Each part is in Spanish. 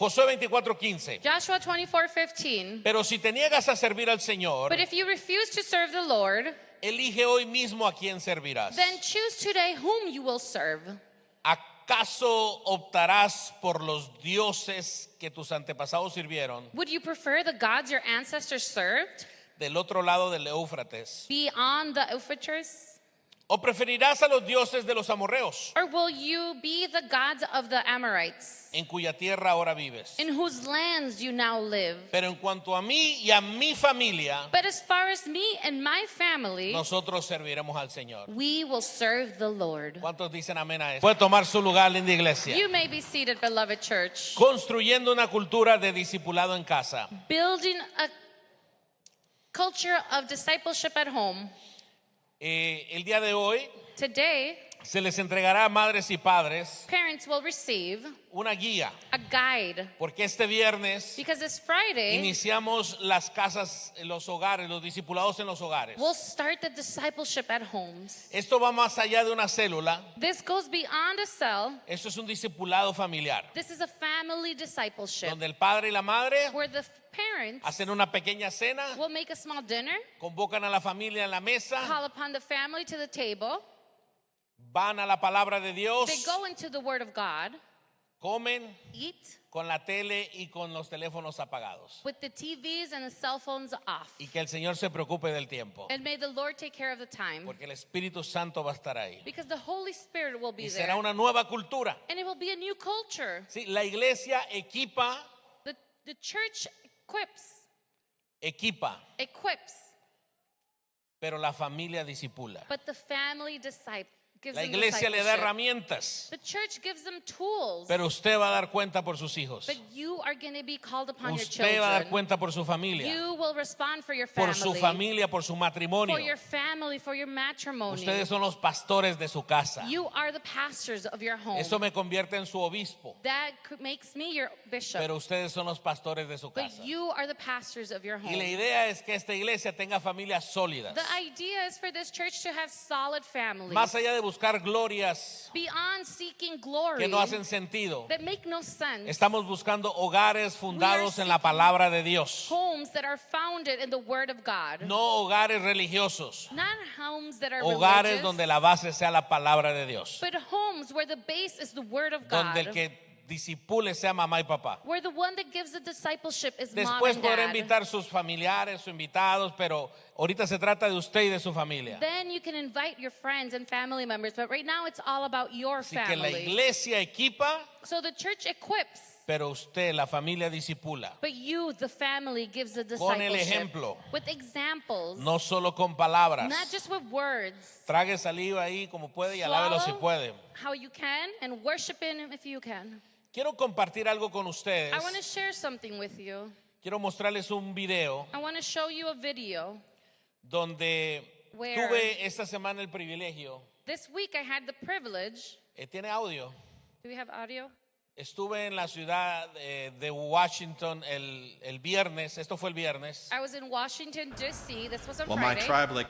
Josué 24:15. Joshua 24:15. Pero si te niegas a servir al Señor, But if you refuse to serve the Lord, elige hoy mismo a quién servirás. then choose today whom you will serve. ¿Acaso optarás por los dioses que tus antepasados sirvieron Would you prefer the gods your ancestors served del otro lado del Éufrates? beyond the Euphrates? ¿O preferirás a los dioses de los amorreos, Or will you be the gods of the Amorites, en cuya tierra ahora vives? in whose lands you now live? Pero en cuanto a mí y a mi familia, But as far as me and my family, nosotros serviremos al Señor. we will serve the Lord. ¿Cuántos dicen amén a eso? Puede tomar su lugar, linda iglesia. You may be seated, beloved church. Construyendo una cultura de discipulado en casa. Building a culture of discipleship at home. El día de hoy Today, se les entregará a madres y padres parents will receive una guía, a guide, porque este viernes because this Friday, iniciamos las casas, los hogares, los discipulados en los hogares. we'll start the discipleship at homes. Esto va más allá de una célula. This goes beyond a cell. Esto es un discipulado familiar, This is a family discipleship donde el padre y la madre where the parents hacen una pequeña cena, will make a small dinner, convocan a la familia en la mesa, call upon the family to the table. van a la palabra de Dios, They go into the Word of God, comen eat con la tele y con los teléfonos apagados. with the TVs and the cell phones off. Y que el Señor se preocupe del tiempo, And may the Lord take care of the time, porque el Espíritu Santo va a estar ahí. because the Holy Spirit will be Y there. será una nueva cultura. And it will be a new culture. Sí, la iglesia equipa, The church equips, pero la familia disipula. but the family gives La them iglesia le da discipleship. herramientas, The church gives them tools, pero usted va a dar cuenta por sus hijos. but you are going to be called upon your Usted va a dar children. cuenta por su familia, You will respond for your por family, su familia, por su matrimonio. for your family, for your matrimony. Ustedes son los pastores de su casa. You are the pastors of your home. Eso me convierte en su obispo, That makes me your bishop. pero ustedes son los pastores de su But casa. you are the pastors of your home. Y la idea es que esta iglesia tenga familias sólidas. The idea is for this church to have solid families. Más allá de buscar glorias Beyond seeking glory que no hacen sentido, that make no sense. estamos buscando hogares fundados en la palabra de Dios, Homes that are founded in the Word of God. no hogares religiosos, Not homes that are hogares religious, donde la base sea la palabra de Dios, but homes where the base is the Word of God. donde el que disipule sea mamá y papá. Where the one that gives the discipleship is mom Después and podrá dad. invitar sus familiares, sus invitados, pero ahorita se trata de usted y de su familia. Then you can invite your friends and family members, but right now it's all about your Así que la family. iglesia equipa, So the church equips, pero usted, la familia, disipula. but you, the family, gives the Con el discipleship. ejemplo. With examples, No solo con palabras. not just with words. Trague saliva ahí como puede y alábelo si Swallow puede. how you can and worship in Him if you can. Quiero compartir algo con ustedes. I want to share something with you. Quiero mostrarles un video I want to show you a video. donde Where? tuve esta semana el privilegio. This week I had the privilege. Tiene audio. Do we have audio? Estuve en la ciudad de Washington el viernes. Esto fue el viernes. I was in Washington, D.C. This was on Well, my Friday. tribe, like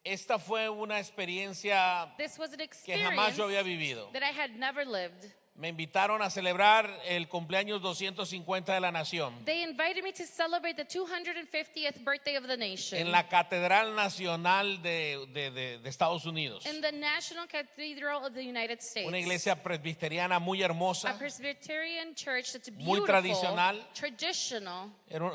Esta fue una experiencia This was an que jamás experience yo había vivido. that I had never lived. Me invitaron a celebrar el cumpleaños 250 de la nación They invited me to celebrate the 250th birthday of the nation en la Catedral Nacional de Estados Unidos. in the National Cathedral of the United States. Una iglesia presbiteriana muy A hermosa, Presbyterian church that's Muy beautiful, tradicional. traditional,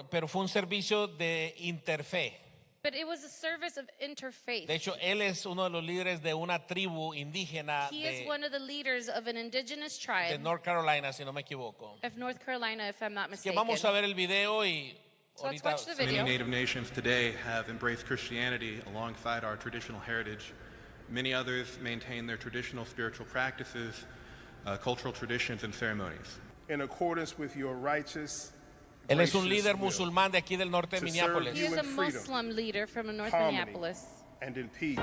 pero fue un servicio de interfe. but it was a service of interfaith. De hecho, él es uno de los líderes de una tribu indígena He is one of the leaders of an indigenous de tribe North Carolina, si no me equivoco. of North Carolina, if I'm not Que mistaken. vamos a ver el video y So let's ahorita watch the many video. Native nations today have embraced Christianity alongside our traditional heritage. Many others maintain their traditional spiritual practices, cultural traditions, and ceremonies. in accordance with your righteous, él es un gracious líder will, musulmán de aquí del norte de to Minneapolis. He is a You in freedom, Muslim leader from North harmony, Minneapolis. and in peace.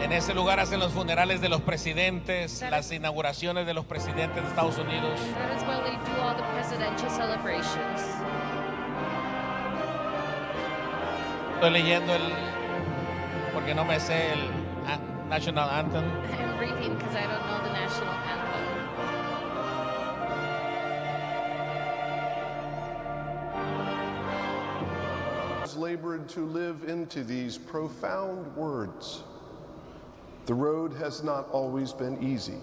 En ese lugar hacen los funerales de los presidentes, las inauguraciones de los presidentes de Estados Unidos. That is why they do all the presidential celebrations. Estoy leyendo porque no me sé el National Anthem. I'm reading because I don't know the national anthem. Labored to live into these profound words. The road has not always been easy.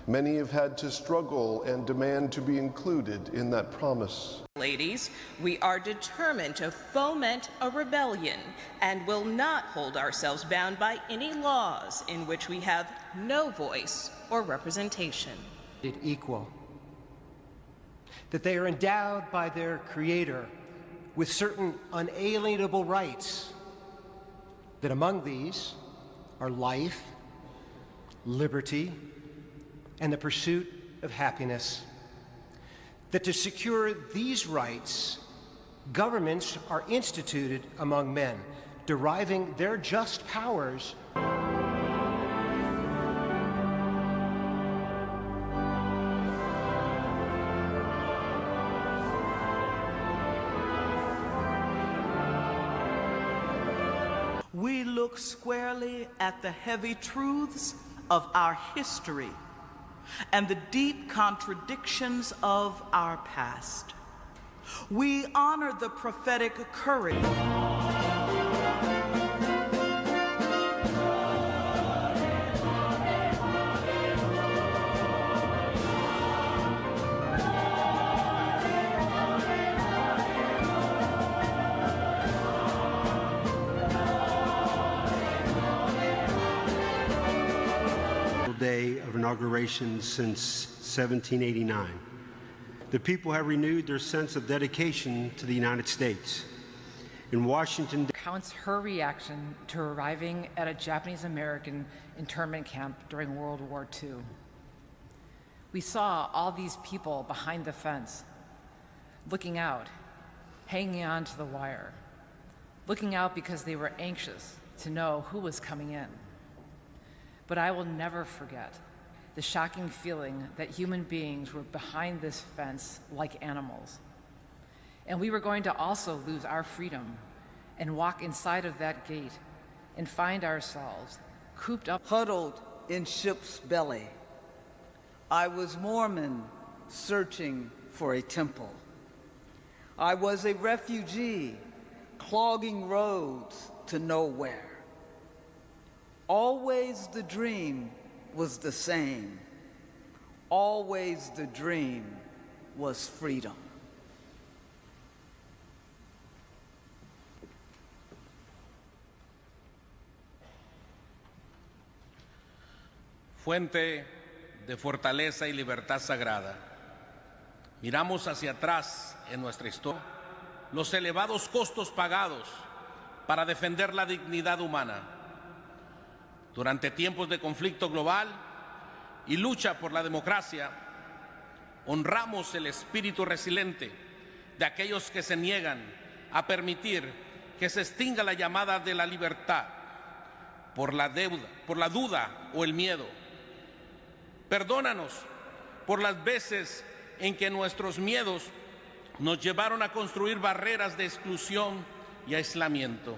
Many have had to struggle and demand to be included in that promise. Ladies, we are determined to foment a rebellion and will not hold ourselves bound by any laws in which we have no voice or representation. Equal. That they are endowed by their Creator with certain unalienable rights, that among these are life, liberty, and the pursuit of happiness. That to secure these rights, governments are instituted among men, deriving their just powers we look squarely at the heavy truths of our history and the deep contradictions of our past. We honor the prophetic courage. Day of inauguration since 1789. The people have renewed their sense of dedication to the United States. In Washington, recounts her reaction to arriving at a Japanese-American internment camp during World War II. We saw all these people behind the fence, looking out, hanging on to the wire, looking out because they were anxious to know who was coming in. But I will never forget the shocking feeling that human beings were behind this fence like animals. And we were going to also lose our freedom and walk inside of that gate and find ourselves cooped up, Huddled in ship's belly. I was Mormon searching for a temple. I was a refugee clogging roads to nowhere. Always the dream was the same. Always the dream was freedom. Fuente de fortaleza y libertad sagrada. Miramos hacia atrás en nuestra historia los elevados costos pagados para defender la dignidad humana. Durante tiempos de conflicto global y lucha por la democracia, honramos el espíritu resiliente de aquellos que se niegan a permitir que se extinga la llamada de la libertad por la duda o el miedo. Perdónanos por las veces en que nuestros miedos nos llevaron a construir barreras de exclusión y aislamiento,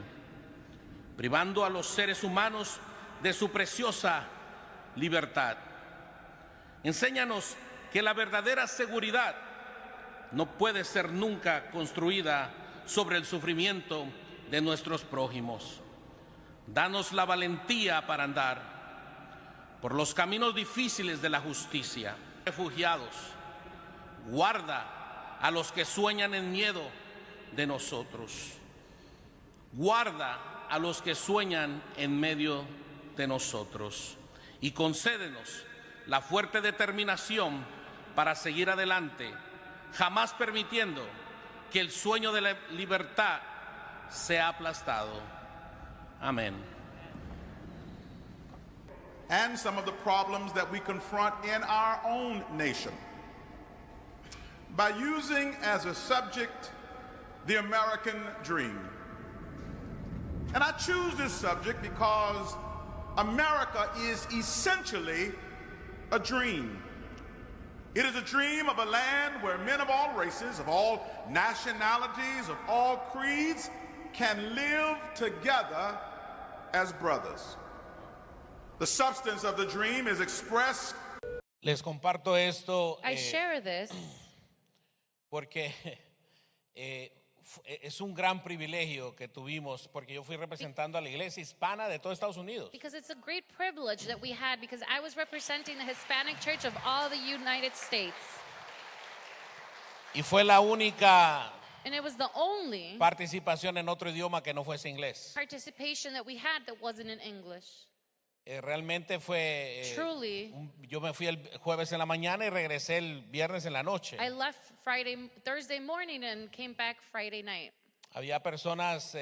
privando a los seres humanos de su preciosa libertad. Enséñanos que la verdadera seguridad no puede ser nunca construida sobre el sufrimiento de nuestros prójimos. Danos la valentía para andar por los caminos difíciles de la justicia. Refugiados, guarda a los que sueñan en miedo de nosotros. Guarda a los que sueñan en medio de nosotros y concédenos la fuerte determinación para seguir adelante, jamás permitiendo que el sueño de la libertad sea aplastado. Amén. And some of the problems that we confront in our own nation. By using as a subject the American dream. And I choose this subject because America is essentially a dream. It is a dream of a land where men of all races, of all nationalities, of all creeds, can live together as brothers. The substance of the dream is expressed. Les comparto esto I share this porque es un gran privilegio que tuvimos, porque yo fui representando a la iglesia hispana de todo Estados Unidos. because it's a great privilege that we had, because I was representing the Hispanic church of all the United States. Y fue la única And it was the only participación en otro idioma que no fuese inglés. participation that we had that wasn't in English. Realmente fue... Truly, yo me fui el jueves en la mañana y regresé el viernes en la noche. I left Thursday morning and came back Friday night. Había personas,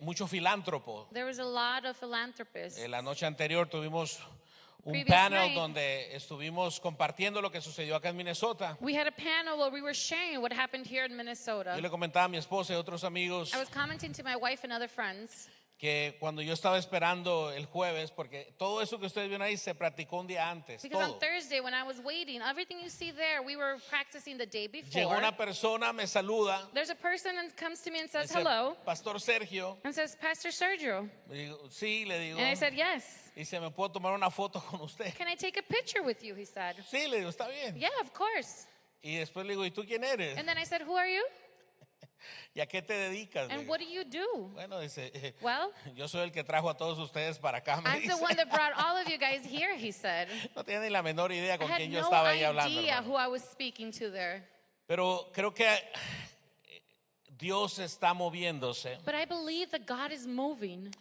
muchos filántropos. There was a lot of philanthropists. La noche anterior tuvimos un Previous panel night, donde estuvimos compartiendo lo que sucedió acá en Minnesota. we had a panel where we were sharing what happened here in Minnesota. Yo le comentaba a mi esposa y otros amigos I was commenting to my wife and other friends que cuando yo estaba esperando el jueves, porque todo eso que ustedes ven ahí se practicó un día antes, because on todo. Thursday when I was waiting, everything you see there, we were practicing the day before. Llegó una persona, me saluda, There's a person that comes to me and says dice, hello Pastor Sergio. and says, Pastor Sergio. Le digo, sí, le digo. And I said, yes. Dice, ¿me puedo tomar una foto con usted? Can I take a picture with you? He said. Sí, le digo, está bien. Yeah, of course. Y después le digo, ¿y tú quién eres? And then I said, who are you? ¿Y a qué te dedicas? Le And digo. what do you do? Bueno, dice, Well, yo soy el que trajo a todos ustedes para acá. Me I'm the dice. one that brought all of you guys here, he said. No tenía ni la menor idea I con had quién yo no estaba ahí hablando. idea hermano. who I was speaking to there. Pero creo que Dios está moviéndose But I believe that God is moving.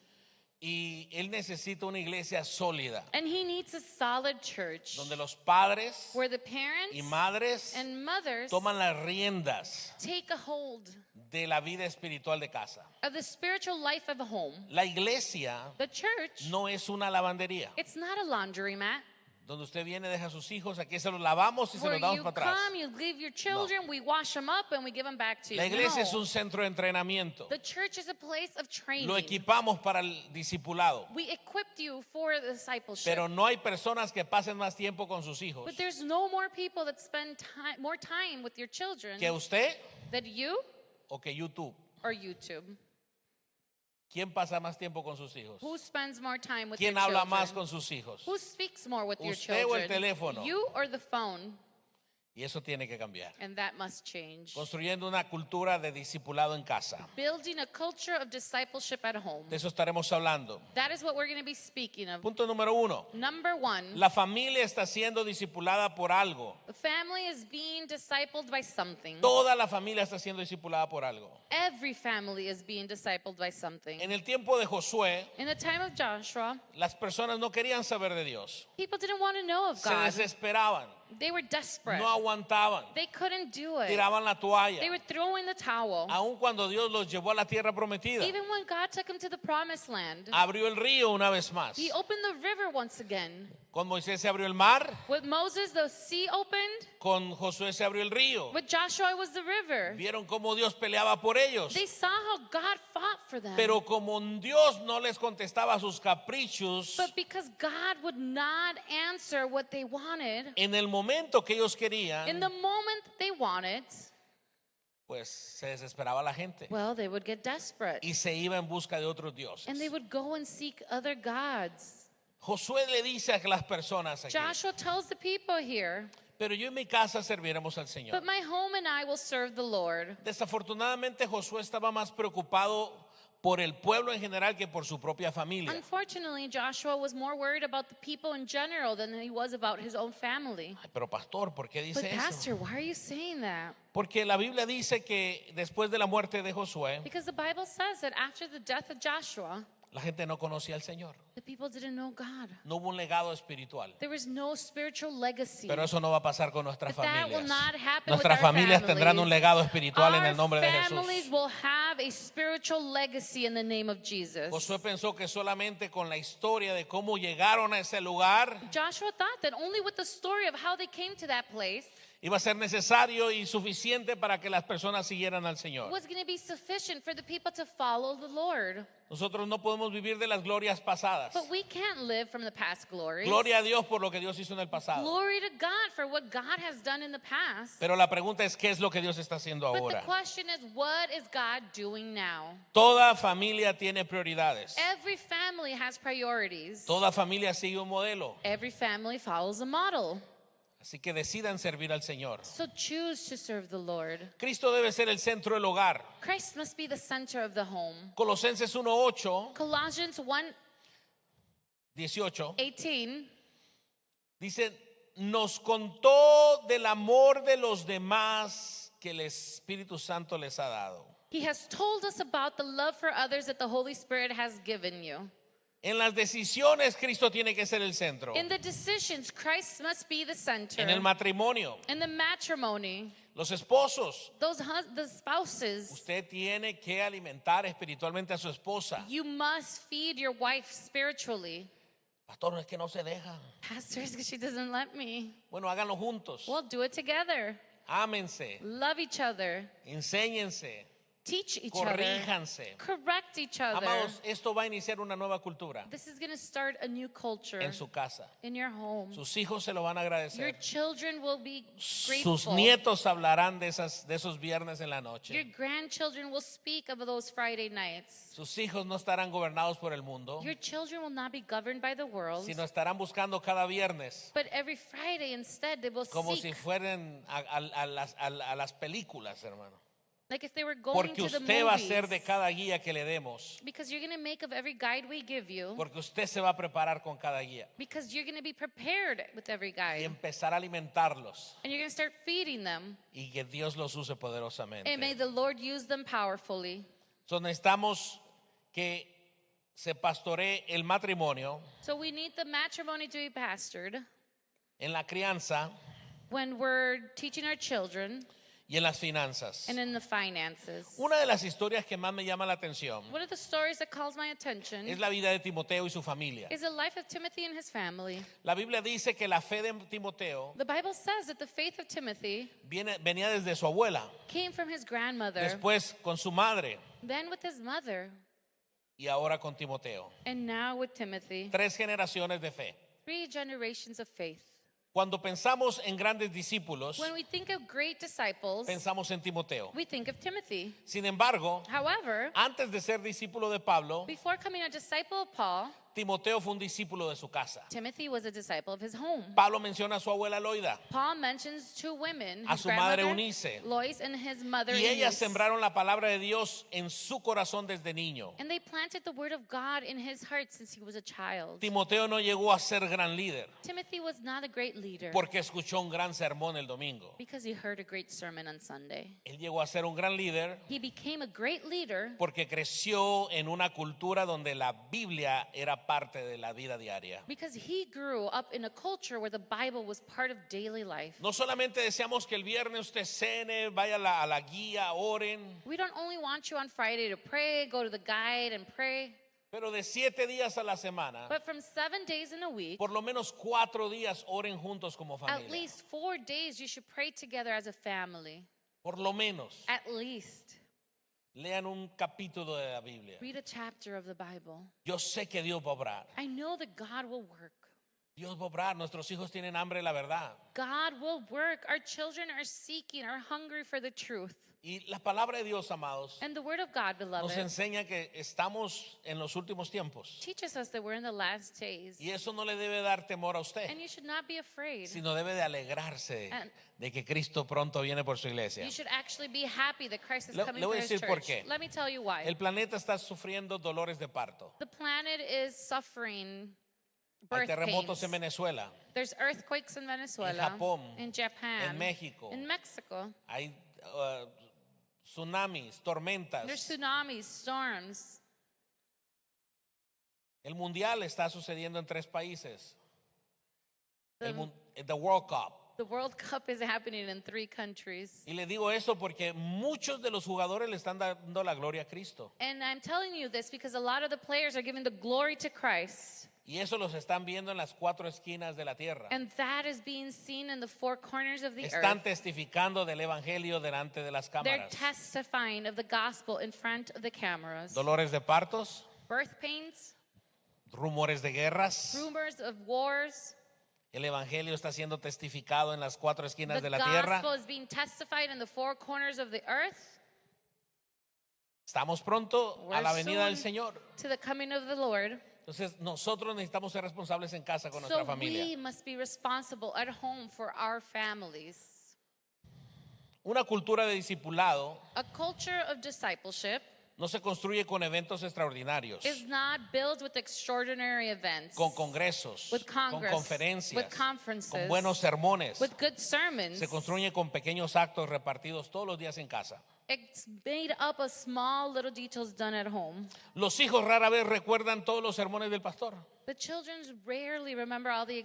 y Él necesita una iglesia sólida And he needs a solid church donde los padres where the parents y madres and mothers toman las riendas take a hold de la vida espiritual de casa. of the spiritual life of a home. La iglesia The church, no es una lavandería it's not a laundromat donde usted viene, deja a sus hijos, aquí se los lavamos y se where los damos you para atrás. come, you leave your children, we wash them up, and we give them back to you. La iglesia es No. un centro de entrenamiento. The church is a place of training. Lo equipamos para el discipulado. We equipped you for the discipleship. Pero no hay personas que pasen más tiempo con sus hijos But there's no more people that spend more time with your children que usted than you o que YouTube. or YouTube. ¿Quién pasa más tiempo con sus hijos? Who spends more time with ¿Quién your habla children? más con sus hijos? Who speaks more with your ¿Usted o el children? teléfono? You or the phone? Y eso tiene que cambiar. And that must change. Construyendo una cultura de discipulado en casa. Building a culture of discipleship at home. De eso estaremos hablando. That is what we're going to be speaking of. Punto número 1. Number one, La familia está siendo discipulada por algo. the family is being discipled by something. Toda la familia está siendo discipulada por algo. Every family is being discipled by something. En el tiempo de Josué, In the time of Joshua, las personas no querían saber de Dios. people didn't want to know of Se God. desesperaban. They were desperate. No aguantaban. They couldn't do it. Tiraban la toalla. They were throwing the towel. Aun cuando Dios los llevó a la tierra prometida. Even when God took them to the promised land, Abrió el río una vez más. he opened the river once again. Con Moisés se abrió el mar. With Moses, the sea opened. Con Josué se abrió el río. With Joshua, it was the river. Vieron cómo Dios peleaba por ellos. They saw how God fought for them. Pero como Dios no les contestaba sus caprichos, But because God would not answer what they wanted, en el momento que ellos in querían, the moment they wanted, pues se desesperaba la gente. well, they would get desperate. Y se iba en busca de otros dioses. And they would go and seek other gods. Josué le dice a las personas aquí, Joshua tells the people here, pero yo en mi casa serviremos al Señor. but my home and I will serve the Lord. Desafortunadamente Josué estaba más preocupado por el pueblo en general que por su propia familia. Unfortunately, Joshua was more worried about the people in general than he was about his own family. Ay, pero pastor, ¿por qué dice But eso? Pastor, why are you saying that? Porque la Biblia dice que después de la muerte de Josué, Because the Bible says that after the death of Joshua, la gente no conocía al Señor. the people didn't know God. No hubo un legado espiritual. There was no spiritual legacy. Pero eso no va a pasar con nuestras But that will familias. not happen Nuestras with our familias tendrán un families. legado espiritual en Our el nombre de families Jesús. will have a spiritual legacy in the name of Jesus. Josué pensó que solamente con la historia de cómo llegaron a ese lugar Joshua thought that only with the story of how they came to that place iba a ser necesario y suficiente para que las personas siguieran al Señor. Was going to be sufficient for the people to follow the Lord. Nosotros no podemos vivir de las glorias pasadas. But we can't live from the past glories. Gloria a Dios por lo que Dios hizo en el pasado. Glory to God for what God has done in the past. Pero la pregunta es, ¿qué es lo que Dios está haciendo But ahora? the question is, what is God doing now? Toda familia tiene prioridades. Every family has priorities. Toda familia sigue un modelo. Every family follows a model. Así que decidan servir al Señor. So choose to serve the Lord. Cristo debe ser el centro del hogar. Christ must be the center of the home. Colosenses 1:8, Colossians 18 1:18 dice, nos contó del amor de los demás que el Espíritu Santo les ha dado. He has told us about the love for others that the Holy Spirit has given you. En las decisiones, Cristo tiene que ser el centro. In the decisions, Christ must be the center. En el matrimonio, In the matrimony, los esposos, the spouses, usted tiene que alimentar espiritualmente a su esposa. you must feed your wife spiritually. Pastor, no es que no se deja. Pastor, it's because she doesn't let me. Bueno, háganlo juntos. We'll do it together. Ámense, Love each other. enséñense, Teach each other. corríjanse. Correct each other. Amados, esto va a iniciar una nueva cultura This is going to start a new culture en su casa. in your home. Sus hijos se lo van a Your agradecer. children will be Sus grateful. nietos hablarán de esos viernes en la Your noche. grandchildren will speak of those Friday nights. Sus hijos no estarán gobernados por el mundo, Your children will not be governed by the world, sino estarán buscando cada viernes but every Friday instead they will como si seek, fueran a las películas, hermano. like if they were going Porque to the usted va a ser movies. de cada guía que le demos. Because you're going to make of every guide we give you. Porque usted se va a preparar con cada guía Because you're going to be prepared with every y guide. empezar a alimentarlos And you're going to start feeding them. y que Dios los use poderosamente. And may the Lord use them powerfully. Entonces necesitamos que se pastoree el matrimonio So we need the matrimony to be pastored en la crianza when we're teaching our children y en las finanzas. and in the finances. Una de las historias que más me llama la atención One of the stories that calls my attention es la vida de Timoteo y su familia. is the life of Timothy and his family. La Biblia dice que la fe de Timoteo The Bible says that the faith of Timothy venía desde su abuela, came from his grandmother, después con su madre then with his mother, y ahora con Timoteo. and now with Timothy. 3 generaciones de fe. 3 generations of faith. Cuando pensamos en grandes discípulos, When we think of great disciples, pensamos en Timoteo. we think of Timothy. Sin embargo, However, antes de ser discípulo de Pablo, before becoming a disciple of Paul, Timoteo fue un discípulo de su casa. Timothy was a disciple of his home. Pablo menciona a su abuela Loida Paul mentions 2 women, A his su madre grandmother, Eunice. Lois, and his mother y ellas Eunice. sembraron la palabra de Dios en su corazón desde niño. And they planted the word of God in his heart since he was a child. Timoteo no llegó a ser gran líder Timothy was not a great leader porque escuchó un gran sermón el domingo. because he heard a great sermon on Sunday. Él llegó a ser un gran líder He became a great leader porque creció en una cultura donde la Biblia era parte de la vida diaria. because he grew up in a culture where the Bible was part of daily life. No solamente deseamos que el viernes usted cene, vaya a la guía, oren, We don't only want you on Friday to pray, go to the guide and pray, pero de 7 días a la semana, but from 7 days in a week, por lo menos 4 días oren juntos como at familia. least 4 days you should pray together as a family. Por lo menos At least lean un capítulo de la Biblia. read a chapter of the Bible. Yo sé que Dios va a obrar. I know that God will work. Dios va a obrar. Nuestros hijos tienen hambre de la verdad. God will work. Our children are seeking, are hungry for the truth. Y la palabra de Dios, amados, And the word of God, nos beloved, enseña que estamos en los últimos tiempos. teaches us that we're in the last days. Y eso no le debe dar temor a usted, And you should not be afraid. sino debe de alegrarse And- de que Cristo pronto viene por su iglesia. You should actually be happy that Christ is Le coming voy for a his decir por church. qué. Let me tell you why. El planeta está sufriendo dolores de parto. The planet is suffering Hay birth terremotos pains. en Venezuela, There's earthquakes in Venezuela, En Japón, in Japan, en México. in Mexico. hay tsunamis, There's tormentas. tsunamis, storms. El mundial está sucediendo en 3 países. The, The World Cup. the World Cup is happening in 3 countries. Y le digo eso porque muchos de los jugadores le están dando la gloria a Cristo. And I'm telling you this because a lot of the players are giving the glory to Christ. Y eso los están viendo en las 4 esquinas de la tierra. And that is being seen in the 4 corners of the Están earth. testificando del evangelio delante de las They're cámaras. testifying of the gospel in front of the cameras. Dolores de partos, Birth pains, rumores de guerras. rumors of wars. El evangelio está siendo testificado en las 4 esquinas The de la tierra. gospel is being testified in the 4 corners of the earth. Estamos pronto a We're la venida del soon Señor. to the coming of the Lord. Entonces nosotros necesitamos ser responsables en casa con So nuestra familia. we must be responsible at home for our families. Una cultura de discipulado A culture of discipleship no se construye con eventos extraordinarios, is not built with extraordinary events, con congresos, with Congress, con conferencias, with conferences, con buenos sermones. with good sermons. Se construye con pequeños actos repartidos todos los días en casa. It's made up of small little details done at home. Los hijos rara vez recuerdan todos los sermones del pastor, The children rarely remember all the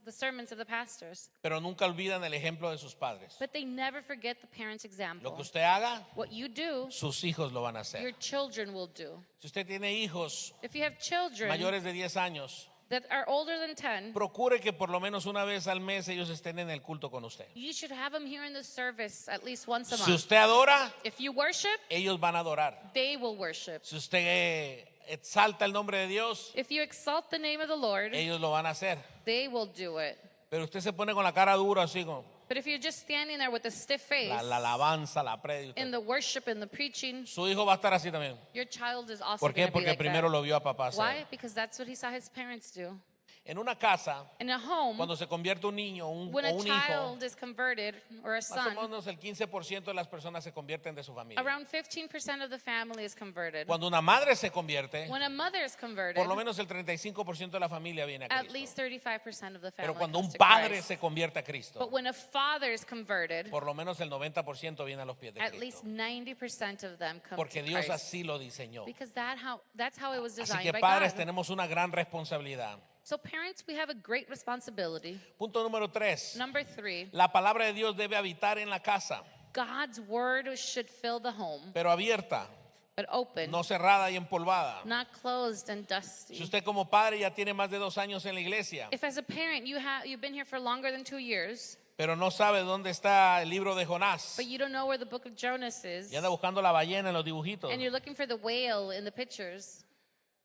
the sermons of the pastors, pero nunca olvidan el ejemplo de sus padres. but they never forget the parents' example. Lo que usted haga, What you do, sus hijos lo van a your hacer. children will do. Si usted tiene hijos If you have children mayores de 10 años, that are older than 10, procure que por lo menos una vez al mes ellos estén en el culto con usted. you should have them here in the service at least once a Si month. usted adora, If you worship, ellos van a adorar. they will worship. Si usted exalta el nombre de Dios, If you exalt the name of the Lord, ellos lo van a hacer. they will do it. Pero usted se pone con la cara dura así como But if you're just standing there with a stiff face la alabanza, la prédica. in the worship and the preaching, Su hijo va a estar así también. your child is also ¿Por going qué? to be Porque like primero that. lo vio a papá Why? hacer. Because that's what he saw his parents do. En una casa, In a home, cuando se convierte un niño o when a un hijo, child is converted or a más o son, menos el 15% de las personas se convierten de su familia. around 15% of the family is converted. Cuando una madre se convierte, When a mother is converted, por lo menos el 35% de la familia viene a at Cristo. least 35% of the family Pero cuando comes un to padre Christ. se convierte a Cristo, But when a father is converted, por lo menos el 90% viene a los pies de at least Cristo. 90% of them come Porque to Dios Christ. así lo diseñó. Because that's how it was Así designed que by padres God. tenemos una gran responsabilidad. So parents, we have a great responsibility. Punto número 3. Number 3, La palabra de Dios debe habitar en la casa, God's word should fill the home, pero abierta, but open, no cerrada y empolvada. not closed and dusty. Si usted como padre ya tiene más de 2 años en la iglesia, If as a parent you've been here for longer than 2 years, pero no sabe dónde está el libro de Jonás but you don't know where the book of Jonas is, y anda buscando la ballena en los dibujitos, and you're looking for the whale in the pictures,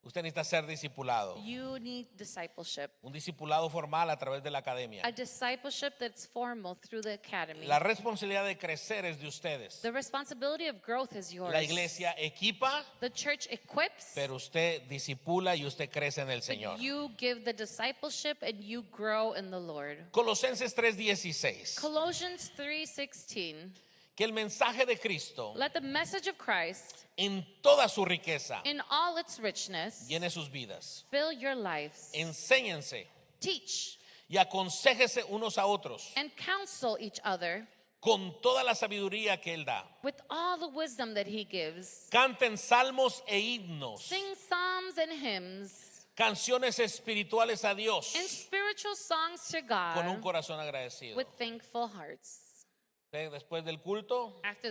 usted necesita ser discipulado. you need discipleship. Un discipulado formal a través de la academia. A discipleship that's formal through the academy. La responsabilidad de crecer es de ustedes. The responsibility of growth is yours. La iglesia equipa, The church equips, pero usted disipula y usted crece en el Señor. but you give the discipleship and you grow in the Lord. Colosenses 3:16. Colossians 3:16. Que el mensaje de Cristo Let the message of Christ en toda su riqueza in all its richness llene sus vidas. fill your lives. Enséñense Teach y aconséjese unos a otros and counsel each other con toda la sabiduría que Él da. with all the wisdom that he gives. Canten salmos e himnos, Sing psalms and hymns canciones espirituales a Dios and spiritual songs to con un God corazón agradecido. with thankful hearts. Después del culto, After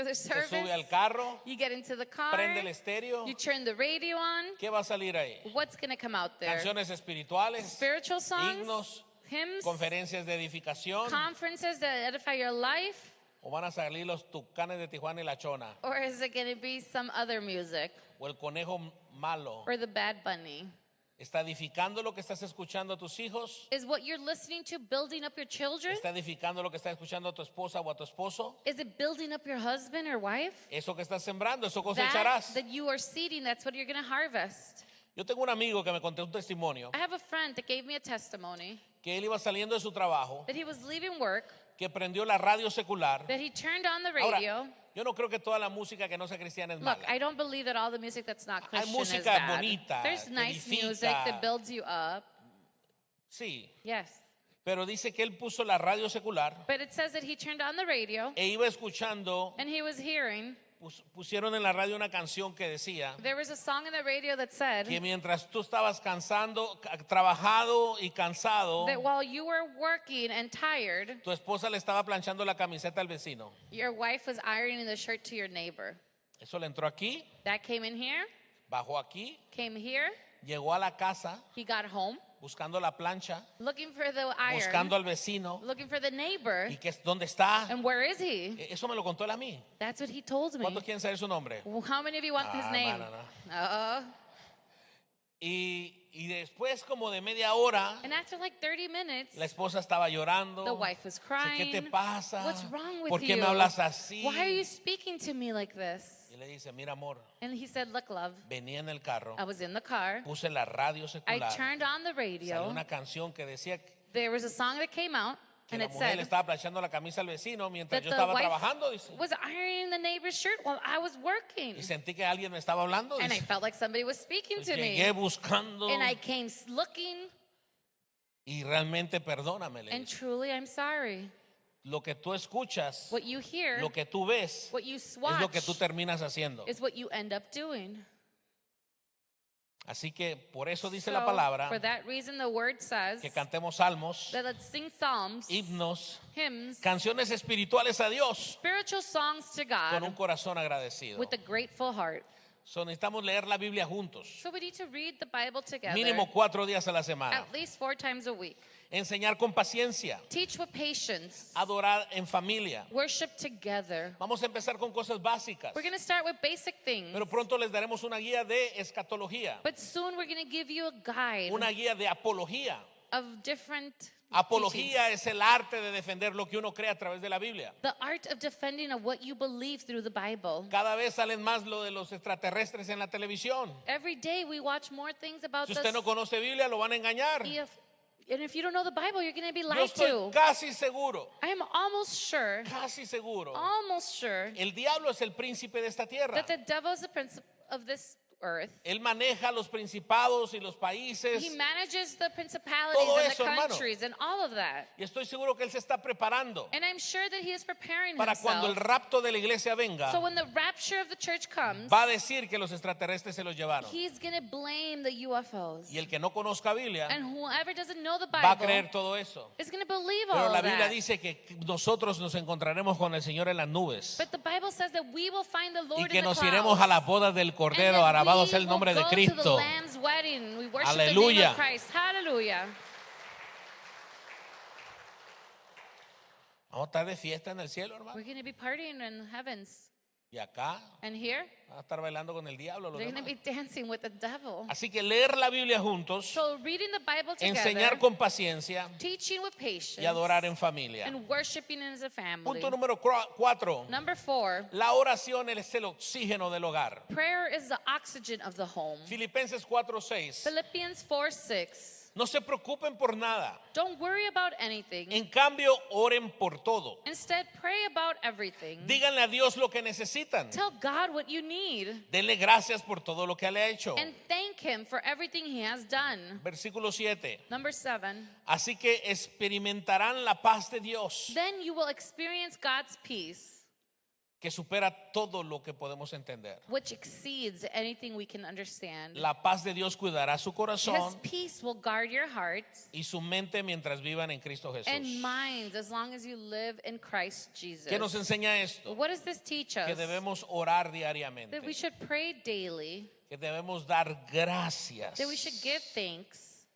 the se service, sube al carro, you get into the car, prende el estéreo. you turn the radio on. ¿Qué va a salir ahí? What's going to come out there? Canciones espirituales, Spiritual songs, himnos, hymns, conferencias de edificación, conferences that edify your life, o van a salir los tucanes de Tijuana y la Chona, or is it going to be some other music o el conejo malo. or the Bad Bunny? ¿Está edificando lo que estás escuchando a tus hijos? Is what you're listening to building up your children? ¿Está edificando lo que estás escuchando a tu esposa o a tu esposo? Is it building up your husband or wife? Eso que estás sembrando, eso That, cosecharás. that you are seeding, that's what you're going to harvest. Yo tengo un amigo que me contó un testimonio I have a friend that gave me a testimony que él iba saliendo de su trabajo, that he was leaving work, que prendió la radio secular. that he turned on the Ahora, radio. yo no creo que toda la música que no sea cristiana es Look, mala. I don't believe that all the music that's not Hay Christian is música bad. bonita, There's que nice edifica. music that builds you up. Sí, Yes. pero dice que él puso la radio secular But it says that he turned on the radio e iba escuchando, and he was hearing, pusieron en la radio una canción que decía there was a song in the radio that said que mientras tú estabas trabajado y cansado, that while you were working and tired, tu esposa le estaba planchando la camiseta al vecino. your wife was ironing the shirt to your neighbor. Eso le entró aquí, That came in here, bajó aquí, came here, Llegó a la casa He got home, buscando la plancha, looking for the iron, buscando al vecino. looking for the neighbor. ¿Y dónde está? And where is he? Eso me lo contó él a mí. That's what he told me. ¿Cuántos quieren saber su nombre? Well, how many of you want his name? No. Y después como de media hora, And after like 30 minutes, la esposa estaba llorando. the wife was Dice, crying. ¿qué te pasa? What's wrong with ¿Por qué you? me hablas así? Why are you speaking to me like this? Y le dice, mira amor, And he said, look, love, venía en el carro, I was in the car. puse la radio I secular, turned on the salió radio. una canción que decía There was a song that came out, que and la it mujer le said estaba planchando la camisa al vecino mientras that yo the estaba wife trabajando, dice. was ironing the neighbor's shirt while I was working. Y sentí que alguien me estaba hablando, And I dice. felt like somebody was speaking Pues to me. llegué buscando And I came looking, y realmente perdóname, le and dice. truly I'm sorry. Lo que tú escuchas, What you hear, lo que tú ves, what you es lo que watch, tú terminas haciendo. is what you end up doing. Así que por eso dice So, la palabra for that reason, the word says que cantemos salmos, that let's sing psalms, himnos, hymns, canciones espirituales a Dios spiritual songs to con un God corazón agradecido. with a grateful heart. So, necesitamos leer la Biblia juntos, So we need to read the Bible together mínimo 4 días a la semana. at least 4 times a week. Enseñar con paciencia, Teach with patience. adorar en familia. Worship together. Vamos a empezar con cosas básicas, We're going to start with basic things. pero pronto les daremos una guía de escatología, But soon we're going to give you a guide una guía de apología. of different Apología teachings. es el arte de defender lo que uno cree a través de la Biblia. The art of defending of what you believe through the Bible. Cada vez salen más lo de los extraterrestres en la televisión. Every day we watch more things about Si this. usted no conoce Biblia, lo van a engañar. And if you don't know the Bible, you're going to be Yo lied estoy to. casi seguro, I am almost sure el diablo es el príncipe de esta tierra. that the devil is the prince of this earth. Él maneja los principados y los He países. manages the principalities Todo and eso, the hermano. countries and all of that. Y estoy seguro que él se está preparando And I'm sure that he is preparing para cuando el himself. rapto de la iglesia venga, So when the rapture of the church comes, va a decir que los extraterrestres se los llevaron. he's going to blame the UFOs. Y el que no conozca Biblia And whoever doesn't know the va a Bible creer todo eso. is going to believe Pero all la of Biblia that. dice que nosotros nos encontraremos con el Señor en las nubes But the Bible says that we will find the y Lord que in the nos clouds. iremos a las bodas del And Cordero. that Alabado we sea el nombre will de go Cristo. to the Lamb's wedding. We worship the name Aleluya. of Christ. Hallelujah. Vamos a estar de fiesta en el cielo, hermano. We're going to be partying in heavens. Y acá And here, van a estar bailando con el diablo. Los they're going to demás. be dancing with the devil. Así que leer la Biblia juntos, So reading the Bible enseñar together, con paciencia teaching with patience, y adorar en familia. and worshiping as a family. Punto número 4. Number 4, La oración es el oxígeno del hogar. prayer is the oxygen of the home. Filipenses 4:6. Philippians 4:6. No se preocupen por nada. Don't worry about anything. En cambio, oren por todo. Instead, pray about everything. Díganle a Dios lo que necesitan. Tell God what you need. Denle gracias por todo lo que le ha hecho. And thank Him for everything He has done. Versículo 7. Number 7. Así que experimentarán la paz de Dios, Then you will experience God's peace, que supera todo lo que podemos entender. which exceeds anything we can understand. La paz de Dios cuidará su His corazón peace will guard your hearts y su mente mientras vivan en Cristo Jesús. and minds as long as you live in Christ Jesus. ¿Qué nos enseña esto? What does this teach us? Que debemos orar diariamente, That we should pray daily, que debemos dar gracias. that we should give thanks,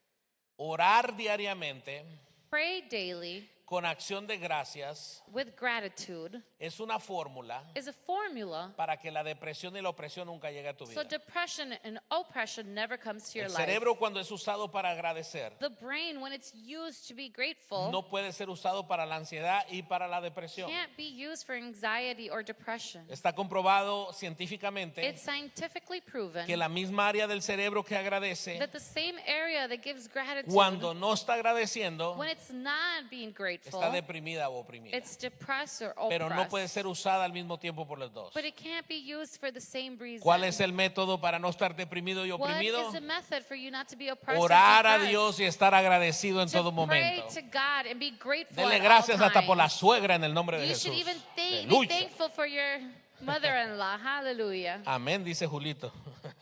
Orar diariamente pray daily con acción de gracias with gratitude es una fórmula is a formula para que la depresión y la opresión nunca llegue a tu so vida. depression and oppression never comes to your El life. cerebro, cuando es usado para agradecer, The brain, when it's used to be grateful, no puede ser usado para la ansiedad y para la depresión. can't be used for anxiety or depression. Está comprobado científicamente It's scientifically proven que la misma área del cerebro que agradece, that the same area that gives gratitude, cuando no está agradeciendo, when it's not being grateful, está deprimida o oprimida. it's depressed or Pero no puede oppressed. ser usada al mismo tiempo por los dos. But it can't be used for the same reason. ¿Cuál es el método para no estar deprimido y What oprimido? is the method for you not to be oppressed or Orar a depressed? Dios y estar agradecido en To todo pray momento. to God and be grateful Denle at gracias all hasta por la times. suegra en el nombre de You Jesús. should even be Aleluya. thankful for your mother-in-law. Hallelujah. Amén, dice Julito.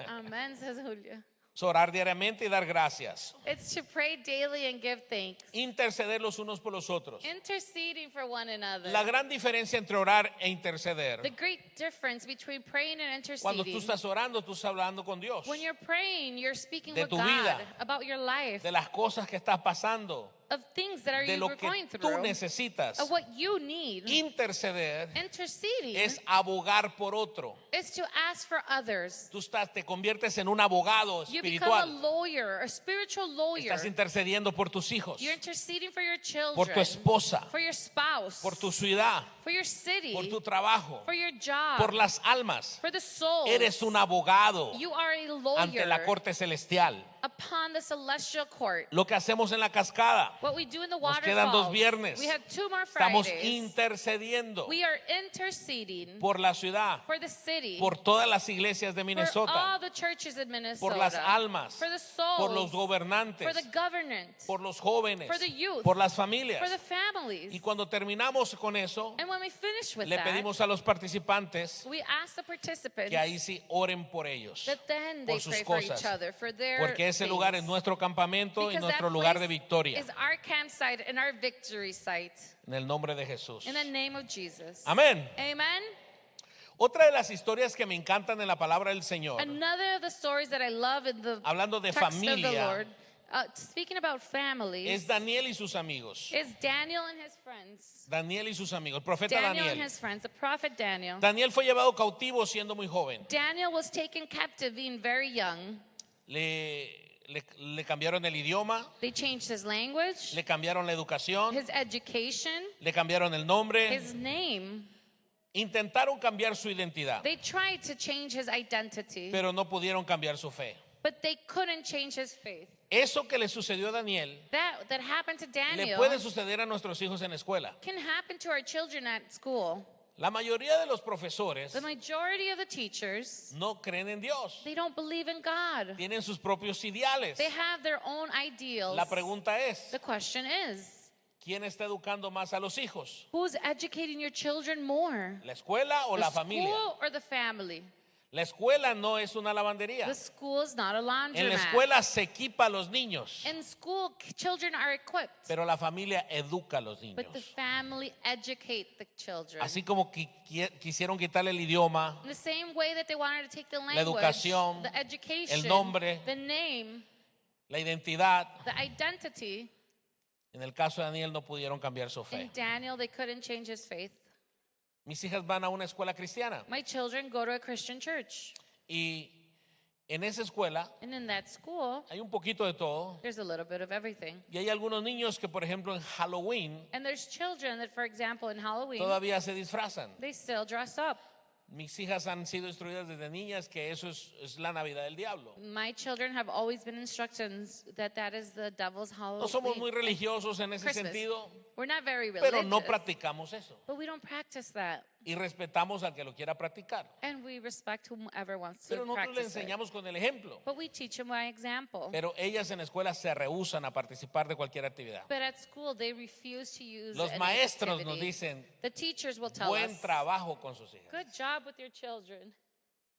Amen, says Julio. Es orar diariamente y dar gracias. It's to pray daily and give thanks. Interceder los unos por los otros. Interceding for one another. La gran diferencia entre orar e interceder. The great difference between praying and Cuando tú interceding. estás orando, tú estás hablando con Dios. When you're praying, you're speaking De with tu God vida. about your life, De las cosas que estás pasando. of things that are De you lo were que going tú through, necesitas. of what you need. Interceder Interceding es abogar por otro. is to ask for others. Tú te conviertes en un abogado You become a espiritual. lawyer, a spiritual lawyer. Estás intercediendo por tus hijos, You're interceding for your children, por tu esposa, for your spouse, por tu ciudad, for your city, por tu trabajo, for your job, por las almas. for the soul. Eres un abogado You are a lawyer ante la corte celestial. upon the celestial court. Lo que hacemos en la cascada, What we do in the nos quedan waterfalls. 2 viernes. We have 2 more Estamos Fridays. intercediendo We are interceding por la ciudad, for the city, por todas las iglesias de for all Minnesota, the churches in Minnesota, por las almas, for the souls, por los gobernantes, for the government, por los jóvenes, for the youth, por las familias. for the families. Y cuando terminamos con eso, And when we finish with le that, pedimos a los participantes we ask the participants que ahí sí oren por ellos, that then they por sus pray for cosas, each other, for their porque ese lugar es things. nuestro campamento y Because nuestro that lugar de place victoria, is our campsite and our victory site. en el nombre de Jesús. In the name of Jesus. Amén. Amen. Otra de las historias que me encantan en la palabra del Señor, Another of the stories that I love in the hablando de text of the familia, Lord, speaking about families, es Daniel y sus amigos. is Daniel and his friends. Daniel y sus amigos, el profeta Daniel and Daniel. his friends, the prophet Daniel. Daniel fue llevado cautivo siendo muy joven. Daniel was taken captive being very young. Le cambiaron el idioma, They changed his language, le cambiaron la educación, his education, le cambiaron el nombre, his name. intentaron cambiar su identidad, They tried to change his identity, pero no pudieron cambiar su fe. but they couldn't change his faith. Eso que le sucedió a Daniel That happened to le Daniel puede suceder a nuestros hijos en la escuela. can happen to our children at school. La mayoría de los profesores The majority of the teachers, no creen en Dios, they don't believe in God. tienen sus propios ideales. They have their own ideals. La pregunta es, The question is, ¿quién está educando más a los hijos? who's educating your children more? ¿La escuela o The la familia? school or the family? La escuela no es una lavandería. The school is not a En la laundromat. escuela se equipa a los niños, In school, children are equipped, pero la familia educa a los niños. but the family educate the children. Así como quisieron quitarle el idioma, In the same way that they wanted to take the language, educación, the education, el nombre, the name, la identidad, the identity. en el caso de Daniel no pudieron cambiar su In fe. Daniel, they couldn't change his faith. Mis hijas van a una escuela cristiana My children go to a Christian church. y en esa escuela And in that school, hay un poquito de todo there's a little bit of everything. y hay algunos niños que, por ejemplo, en Halloween And there's children that, for example, in Halloween, todavía se disfrazan. they still dress up. Mis hijas han sido instruidas desde niñas que eso es la Navidad del diablo. My children have always been instructions that is the devil's Halloween. No somos muy religiosos en ese Christmas. sentido, We're not very pero religious, no practicamos eso but we don't practice that. y respetamos al que lo quiera practicar. And we respect whomever wants Pero to nosotros le practice it. enseñamos con el ejemplo. But we teach them by example. Pero ellas en la escuela se rehúsan a participar de cualquier actividad. But at school, they refuse to use Los any maestros activity. nos dicen, The teachers will tell buen us, trabajo con sus hijas. good job with your children.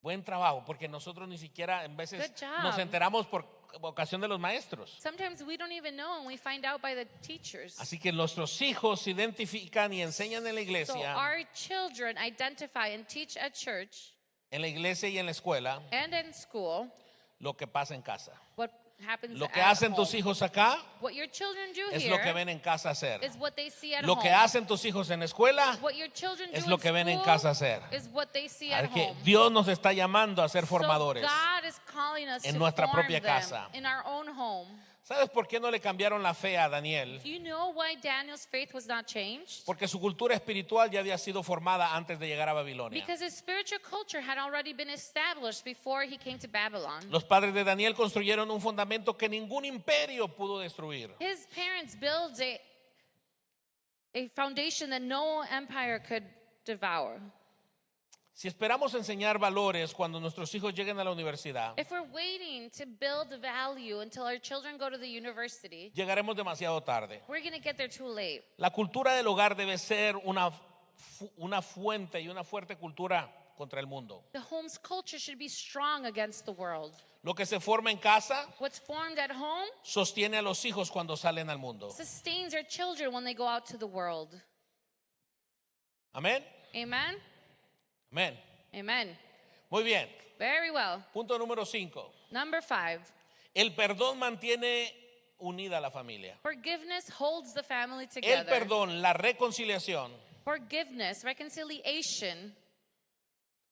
Buen trabajo, porque nosotros ni siquiera en veces Good job. nos enteramos por ocasión de los maestros. Sometimes we don't even know, and we find out by the teachers. Así que nuestros hijos se identifican y enseñan en la So iglesia, our children identify and teach at church y en la escuela, and in school lo que pasa en casa. what happens Lo que at hacen tus home. hijos acá What your children do es here lo que ven en casa hacer. is what they see at Lo home. que hacen tus hijos en la escuela What your children do es lo in que ven en school casa hacer. is what they see at Así que home. Dios nos está llamando a ser formadores. So God is calling us en to nuestra form propia them casa. in our own home. ¿Sabes por qué no le cambiaron la fe a Daniel? Do you know why Daniel's faith was not changed? Porque su cultura espiritual ya había sido formada antes de llegar a Babilonia. Because his spiritual culture had already been established before he came to Babylon. Los padres de Daniel construyeron un fundamento que ningún imperio pudo destruir. His parents built a foundation that no empire could devour. Si esperamos enseñar valores cuando nuestros hijos lleguen a la universidad, If we're waiting to build value until our children go to the university, llegaremos demasiado tarde. we're going to get there too late. La cultura del hogar debe ser una fuente y una fuerte cultura contra el mundo. The home's culture should be strong against the world. Lo que se forma en casa what's formed at home, sostiene a los hijos cuando salen al mundo. sustains our children when they go out to the world. Amén. Amen? Amén. Amen. Muy bien. Very well. Punto número 5. Number 5. El perdón mantiene unida a la familia. Forgiveness holds the family El together. perdón, la reconciliación. Forgiveness, reconciliation.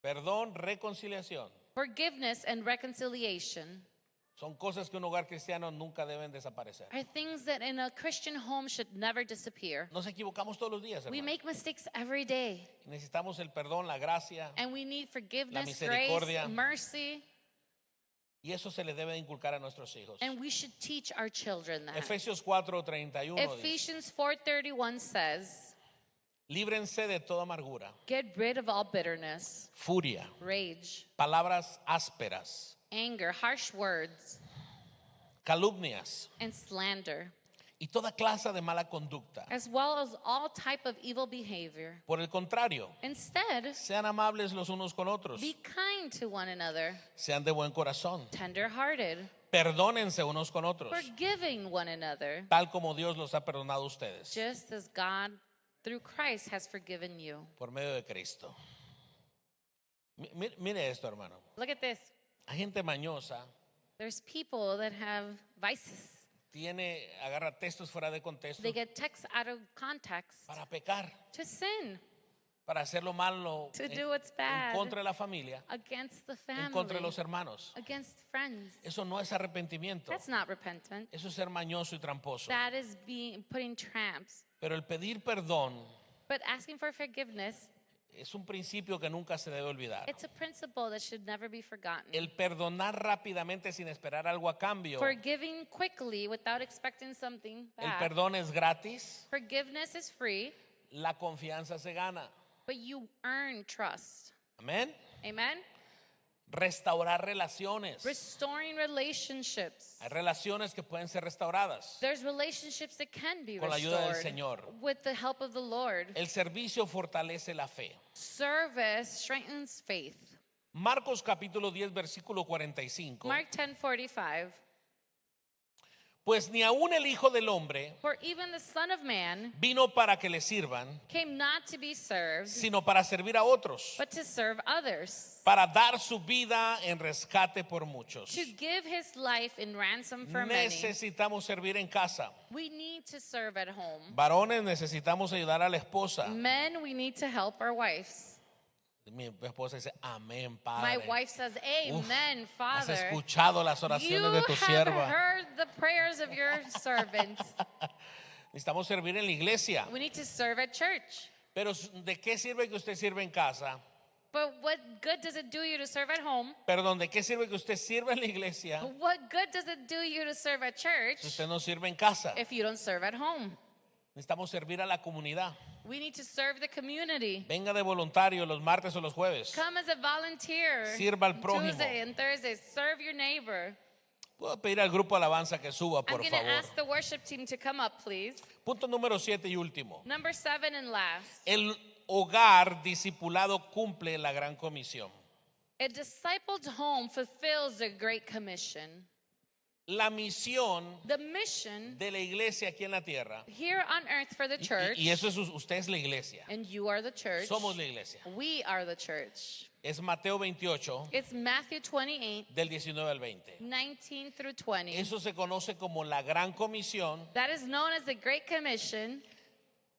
Perdón, reconciliación. Forgiveness and reconciliation Son cosas que un hogar cristiano nunca deben desaparecer. are things that in a Christian home should never disappear. Nos equivocamos todos los días, We hermano. make mistakes every day, Necesitamos el perdón, la gracia, and we need forgiveness, La grace, misericordia. mercy, y eso se le debe inculcar a nuestros hijos. and we should teach our children that. Efesios 4:31 dice, Ephesians 4:31 says, líbrense de toda amargura, get rid of all bitterness, furia, rage, palabras ásperas, anger, harsh words, calumnias and slander, y toda clase de mala conducta. as well as all type of evil behavior. Por el contrario, Instead, sean amables los unos con otros, be kind to one another, sean de buen corazón, tender-hearted, perdónense unos con otros, forgiving one another, tal como Dios los ha perdonado a ustedes just as God, through Christ, has forgiven you. por medio de Cristo. Mire esto, hermano. Look at this. Hay gente mañosa, There's people that have vices. agarra textos fuera de contexto They get texts out of context para pecar, to sin, para hacer lo malo to do what's bad en contra de la familia, against the en contra de family, los hermanos. against friends. Eso no es arrepentimiento. That's not repentant. Eso es ser mañoso y tramposo. That is being putting traps. Pero el pedir perdón But asking for forgiveness, es un principio que nunca se debe olvidar. it's a principle that should never be forgotten. El perdonar rápidamente sin esperar algo a cambio. Forgiving quickly without expecting something El back. perdón es gratis. Forgiveness is free, La confianza se gana. but you earn trust. Amén. Amen? Restaurar relaciones. Restoring relationships. Hay relaciones que pueden ser restauradas. There's relationships that can be Con la ayuda del restored Señor. with the help of the Lord. El servicio fortalece la fe. Service strengthens faith. Marcos capítulo 10 versículo 45. Mark 10:45. Pues ni aun el Hijo del Hombre For even the Son of Man vino para que le sirvan, came not to be served, sino para servir a otros, but to serve others, para dar su vida en rescate por muchos. to give his life in ransom for many. Necesitamos servir en casa. We need to serve at home. Varones, necesitamos ayudar a la esposa. Men, we need to help our wives. Mi esposa dice, amén, My Padre. wife says, Amen, Has Father. escuchado las You oraciones de tu have sierva. heard the prayers of your servant. Necesitamos servir en la iglesia. We need to serve at church. Pero ¿de qué sirve que usted sirva en casa? But what good does it do you to serve at home? Perdón, ¿de qué sirve que usted sirva en la iglesia What good does it do you to serve at si church usted no sirve en casa? if you don't serve at home? Necesitamos servir a la comunidad. We need to serve the community. Venga de voluntario los martes o los jueves. Come as a volunteer. Sirva al prójimo. Tuesday and Thursday, serve your neighbor. Puedo pedir al grupo alabanza que suba, I'm por going to favor. ask the worship team to come up, please. Punto número 7 y último. Number 7 and last. El hogar discipulado cumple la gran comisión. A discipled home fulfills the Great Commission. La misión The mission de la iglesia aquí en la tierra. here on earth for the church, Y eso es, usted es la iglesia. and you are the church. Somos la iglesia. We are the church. Es Mateo 28, It's Matthew 28, del 19 al 20. 19 through 20. Eso se conoce como la gran comisión, That is known as the Great Commission,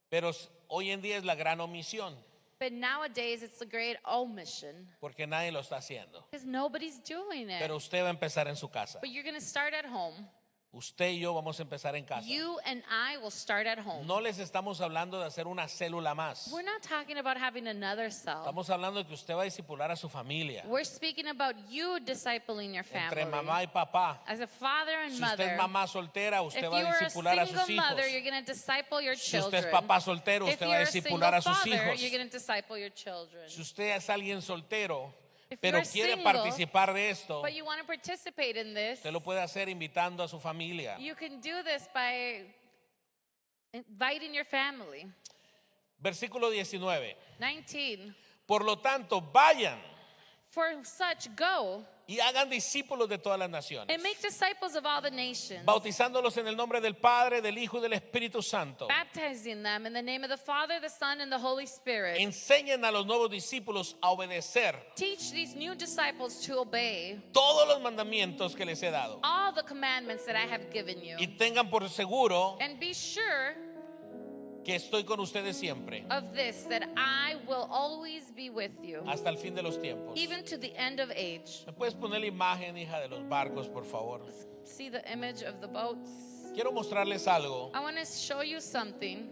pero hoy en día es la gran omisión, but nowadays it's the Great Omission porque nadie lo está haciendo. because nobody's doing it. Pero usted va a empezar en su casa. But you're going to start at home. Usted y yo vamos a empezar en casa. You and I will start at home. No les estamos hablando de hacer una célula más. We're not talking about having another cell. Estamos hablando de que usted va a discipular a su familia. We're speaking about you discipling your family. Entre mamá y papá. As a father and Si usted mother. es mamá soltera, If usted you va a are a discipular a sus single hijos. mother, you're going to disciple your Si children. usted es papá soltero, If usted va you're a a discipular a sus single father, hijos. you're going to disciple your children. Si usted es alguien soltero, If pero you're quiere single, participar de esto, But you want to participate in this, usted lo puede hacer invitando a su familia. you can do this by inviting your family. Versículo 19. 19. Por lo tanto, vayan For such go y hagan discípulos de todas las naciones, and make disciples of all the nations, bautizándolos en el nombre del Padre, del Hijo y del Espíritu Santo. baptizing them in the name of the Father, the Son, and the Holy Spirit. Enseñen a los nuevos discípulos a obedecer Teach these new disciples to obey todos los mandamientos que les he dado. all the commandments that I have given you. Y tengan por seguro And be sure que estoy con ustedes siempre, of this, that I will always be with you, hasta el fin de los tiempos. even to the end of age. ¿Me puedes poner la imagen, hija, de los barcos, por favor? See the image of the boats? Quiero mostrarles algo. I want to show you something.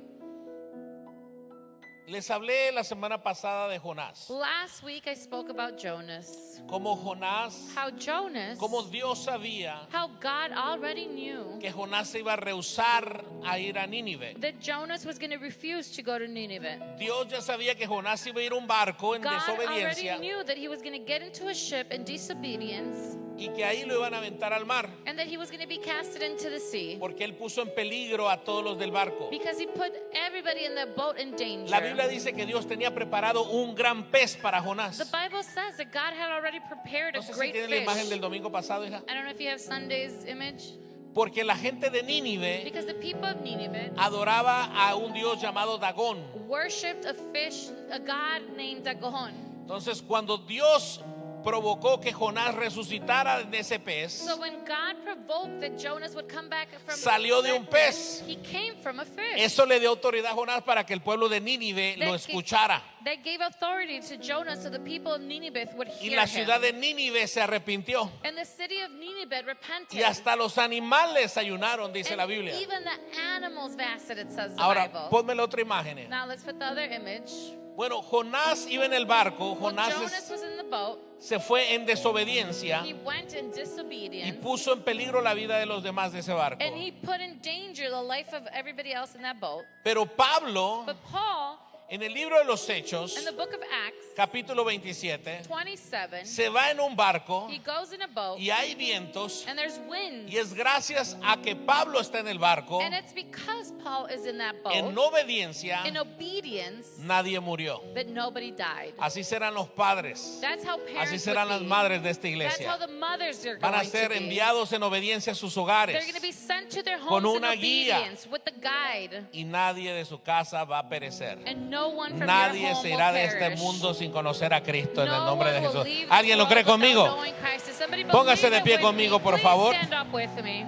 Les hablé la semana pasada de Jonás. Last week I spoke about Jonas. Como Jonás, How Jonas, como Dios sabía how God already knew que Jonás se iba a rehusar a ir a Nínive. that Jonas was going to refuse to go to Nineveh. Dios ya sabía que Jonás iba a ir a un barco en God already desobediencia knew that he was going to get into a ship in disobedience y que ahí lo iban a aventar al mar, and that he was going to be casted into the sea porque él puso en peligro a todos los del barco. because he put everybody in the boat in danger. La Biblia dice que Dios tenía preparado un gran pez para The Jonás. Bible says that God had already prepared No a sé si great tienen la imagen fish. del domingo pasado, hija. I don't know if you have Sunday's image. Porque la gente de Nínive Because the people of Nineveh adoraba a un Dios llamado Dagón. worshipped a fish, a god named Dagon. Entonces, cuando Dios provocó que Jonás resucitara de ese pez, So when God provoked that Jonas would come back from salió de un pez. he came from a fish. Eso le dio autoridad a Jonás para que el pueblo de Nínive lo escuchara. That gave authority to Jonas so the people of Nineveh would Y hear la ciudad him. de Nínive se arrepintió. And the city of Nineveh repented. Y hasta los animales ayunaron, dice And la Biblia. even the animals fasted, it says the Ahora, Bible. ponme la otra imagen. Now let's put the other image. Bueno, Jonás iba en el barco. Well, Jonás Jonas was in the boat. se fue en desobediencia He went in y disobedience. puso en peligro la vida de los demás de ese barco. And he put in danger the life of everybody else in that boat. Pero Pablo, But Paul, en el libro de los Hechos, in the book of Acts, capítulo 27, 27, se va en un barco he goes in a boat, y hay vientos, and there's winds. y es gracias a que Pablo está en el barco, And it's because Paul is in that boat, en obediencia, in obedience, nadie murió. that nobody died. Así serán los padres, That's how parents así serán would las be. madres de esta That's how iglesia. the mothers are Van a going ser to be. enviados en obediencia a sus hogares They're going to be sent to their con homes in una guía. obedience with the guide. y nadie de su casa va a perecer. And no one from Nadie your home se will irá de este perish. mundo sin conocer a Cristo en el No nombre de one will Jesús. leave this ¿Alguien lo world cree without conmigo? knowing Christ. Does somebody Póngase believe de it pie with conmigo, me? por Please favor. stand up with me.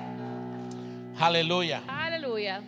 Aleluya. Hallelujah.